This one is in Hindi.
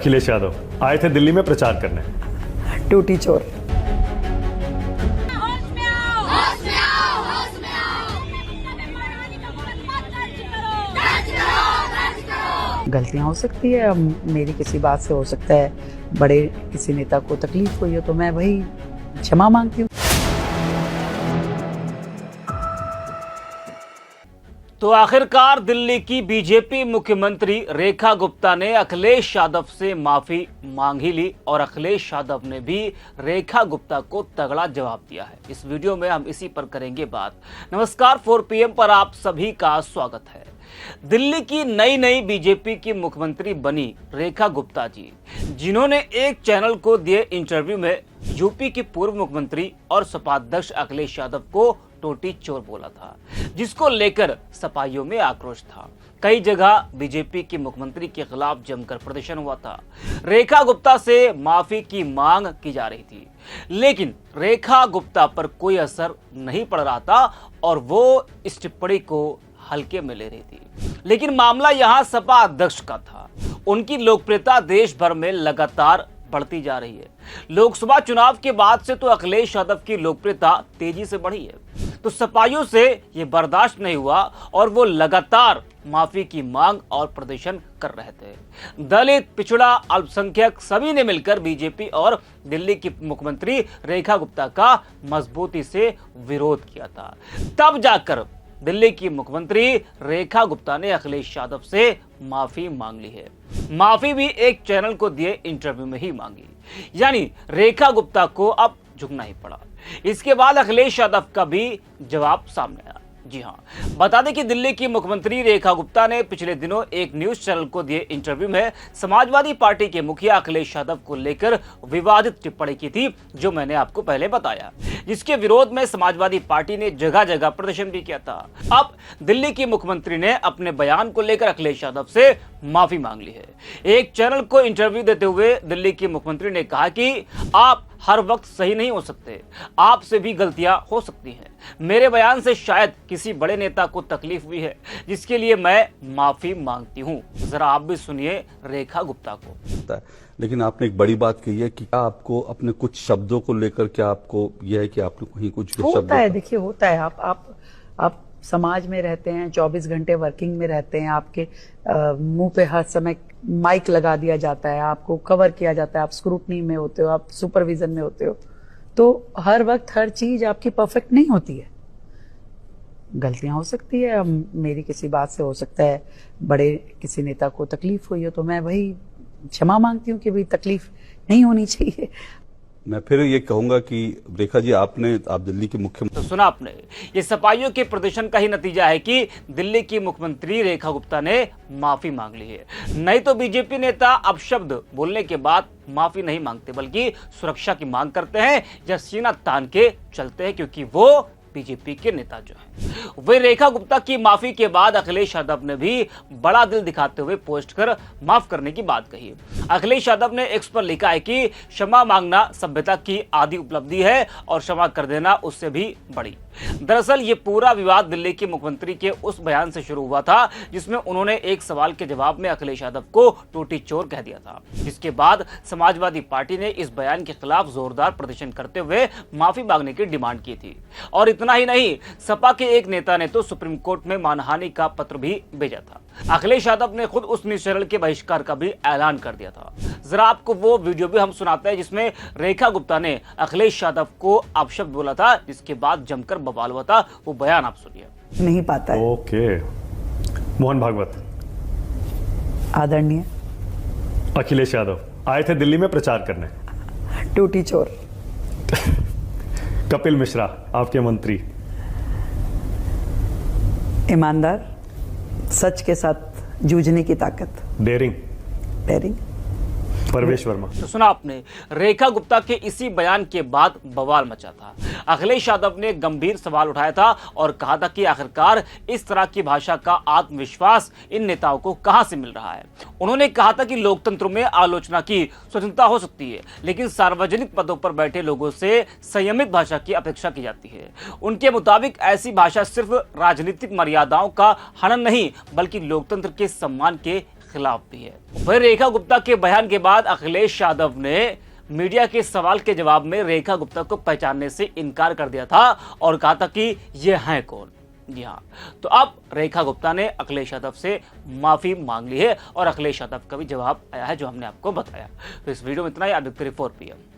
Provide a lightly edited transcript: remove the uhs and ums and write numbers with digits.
अखिलेश यादव आए थे दिल्ली में प्रचार करने। टूटी चोर। होश में आओ, होश में आओ, होश में आओ। महारानी का मत दर्ज करो। गलतियां हो सकती है, अब मेरी किसी बात से हो सकता है बड़े किसी नेता को तकलीफ हुई हो तो मैं वही क्षमा मांगती हूँ। तो आखिरकार दिल्ली की बीजेपी मुख्यमंत्री रेखा गुप्ता ने अखिलेश यादव से माफी मांग ही ली और अखिलेश यादव ने भी रेखा गुप्ता को तगड़ा जवाब दिया है। इस वीडियो में हम इसी पर करेंगे बात। नमस्कार, 4 PM पर आप सभी का स्वागत है। दिल्ली की नई बीजेपी की मुख्यमंत्री बनी रेखा गुप्ता जी, जिन्होंने एक चैनल को दिए इंटरव्यू में यूपी के पूर्व मुख्यमंत्री और सपा अध्यक्ष अखिलेश यादव को टोटी चोर बोला था, जिसको लेकर सपाइयों में आक्रोश था। कई जगह बीजेपी की मुख्यमंत्री के खिलाफ जमकर प्रदर्शन हुआ था। रेखा गुप्ता से माफी की मांग की जा रही थी, लेकिन रेखा गुप्ता पर कोई असर नहीं पड़ रहा था और वो इस टिप्पणी को हल्के में ले रही थी। लेकिन मामला यहां सपा अध्यक्ष का था। उनकी लोकप्रियता देश भर में लगातार बढ़ती जा रही है। लोकसभा चुनाव के बाद से तो अखिलेश यादव की लोकप्रियता तेजी से बढ़ी है, तो सपाइयों से ये बर्दाश्त नहीं हुआ और वो लगातार माफी की मांग और प्रदर्शन कर रहे थे। दलित, पिछड़ा, अल्पसंख्यक सभी ने मिलकर बीजेपी और दिल्ली की मुख्यमंत्री रेखा गुप्ता का मजबूती से विरोध किया था। तब जाकर दिल्ली की मुख्यमंत्री रेखा गुप्ता ने अखिलेश यादव से माफी मांग ली है। माफी भी एक चैनल को दिए इंटरव्यू में ही मांगी, यानी रेखा गुप्ता को अब झुकना ही पड़ा। इसके बाद अखिलेश यादव का भी जवाब सामने आया। जी हां, बता दें कि दिल्ली की मुख्यमंत्री रेखा गुप्ता ने पिछले दिनों एक न्यूज चैनल को दिए इंटरव्यू में समाजवादी पार्टी के मुखिया अखिलेश यादव को लेकर विवादित टिप्पणी की थी, जो मैंने आपको पहले बताया, जिसके विरोध में समाजवादी पार्टी ने जगह जगह प्रदर्शन भी किया था। अब दिल्ली की मुख्यमंत्री ने अपने बयान को लेकर अखिलेश यादव से माफी मांग ली है। एक चैनल को इंटरव्यू देते हुए दिल्ली की मुख्यमंत्री ने कहा कि आप हर वक्त सही नहीं हो सकते, आपसे भी गलतियां हो सकती हैं। मेरे बयान से शायद किसी बड़े नेता को तकलीफ हुई है, जिसके लिए मैं माफी मांगती हूं। जरा आप भी सुनिए रेखा गुप्ता को। लेकिन आपने एक बड़ी बात कही है कि क्या आपको अपने कुछ शब्दों को लेकर क्या आपको यह है कि आपने कहीं कुछ होता है, देखिए होता है। आप समाज में रहते हैं, 24 घंटे वर्किंग में रहते हैं, आपके मुंह पे हर समय माइक लगा दिया जाता है, आपको कवर किया जाता है, आप स्क्रूटनी में होते हो, आप सुपरविजन में होते हो, तो हर वक्त हर चीज आपकी परफेक्ट नहीं होती है। गलतियां हो सकती है, अब मेरी किसी बात से हो सकता है बड़े किसी नेता को तकलीफ हुई हो तो मैं वही क्षमा मांगती हूँ कि भाई तकलीफ नहीं होनी चाहिए। मैं फिर ये कहूंगा कि रेखा जी आप दिल्ली के मुख्यमंत्री, तो सुना आपने, ये सपाइयों के प्रदर्शन का ही नतीजा है कि दिल्ली की मुख्यमंत्री रेखा गुप्ता ने माफी मांग ली है। नहीं तो बीजेपी नेता अब शब्द बोलने के बाद माफी नहीं मांगते, बल्कि सुरक्षा की मांग करते हैं या सीना तान के चलते हैं, क्योंकि वो बीजेपी के नेता जो हैं। वही रेखा गुप्ता की माफी के बाद अखिलेश यादव ने भी बड़ा दिल दिखाते हुए पोस्ट कर माफ करने की बात कही। अखिलेश यादव ने एक्स पर लिखा है कि क्षमा मांगना सभ्यता की आदि उपलब्धि है और क्षमा कर देना उससे भी बड़ी। दरअसल ये पूरा विवाद दिल्ली के मुख्यमंत्री के उस बयान से शुरू हुआ था, जिसमें उन्होंने एक सवाल के जवाब में अखिलेश यादव को टोटी चोर कह दिया था, जिसके बाद समाजवादी पार्टी ने इस बयान के खिलाफ जोरदार प्रदर्शन करते हुए माफी मांगने की डिमांड की थी। और इतना ही नहीं, सपा के एक नेता ने तो सुप्रीम कोर्ट में मानहानि का पत्र भी भेजा था। अखिलेश यादव ने खुद उस न्यूज चैनल के बहिष्कार का भी ऐलान कर दिया था। जरा आपको वो वीडियो भी हम सुनाते हैं, जिसमें रेखा गुप्ता ने अखिलेश यादव को अपशब्द बोला था, जिसके बाद जमकर बवाल हुआ था। वो बयान आप सुनिए। नहीं पाता है। ओके, मोहन भागवत आदरणीय अखिलेश यादव आए थे दिल्ली में प्रचार करने। टूटी चोर। कपिल मिश्रा आपके मंत्री। ईमानदार, सच के साथ जूझने की ताकत। डेयरिंग। परवेश वर्मा। तो सुना आपने, रेखा गुप्ता के इसी बयान के बाद बवाल मचा था। अखिलेश यादव ने गंभीर सवाल उठाया था और कहा था कि आखिरकार इस तरह की भाषा का आत्मविश्वास इन नेताओं को कहां से मिल रहा है। उन्होंने कहा था कि लोकतंत्र में आलोचना की स्वतंत्रता हो सकती है, लेकिन सार्वजनिक पदों पर बैठे लोगों से संयमित भाषा की अपेक्षा की जाती है। उनके मुताबिक ऐसी भाषा सिर्फ राजनीतिक मर्यादाओं का हनन नहीं, बल्कि लोकतंत्र के सम्मान के खिलाफ भी है। वहीं रेखा गुप्ता के बयान के बाद अखिलेश यादव ने मीडिया के सवाल के जवाब में रेखा गुप्ता को पहचानने से इनकार कर दिया था और कहा था कि ये हैं कौन। जी हाँ, तो अब रेखा गुप्ता ने अखिलेश यादव से माफी मांग ली है और अखिलेश यादव का भी जवाब आया है जो हमने आपको बताया। तो इस वीडियो में इतना ही। Aditya report PM।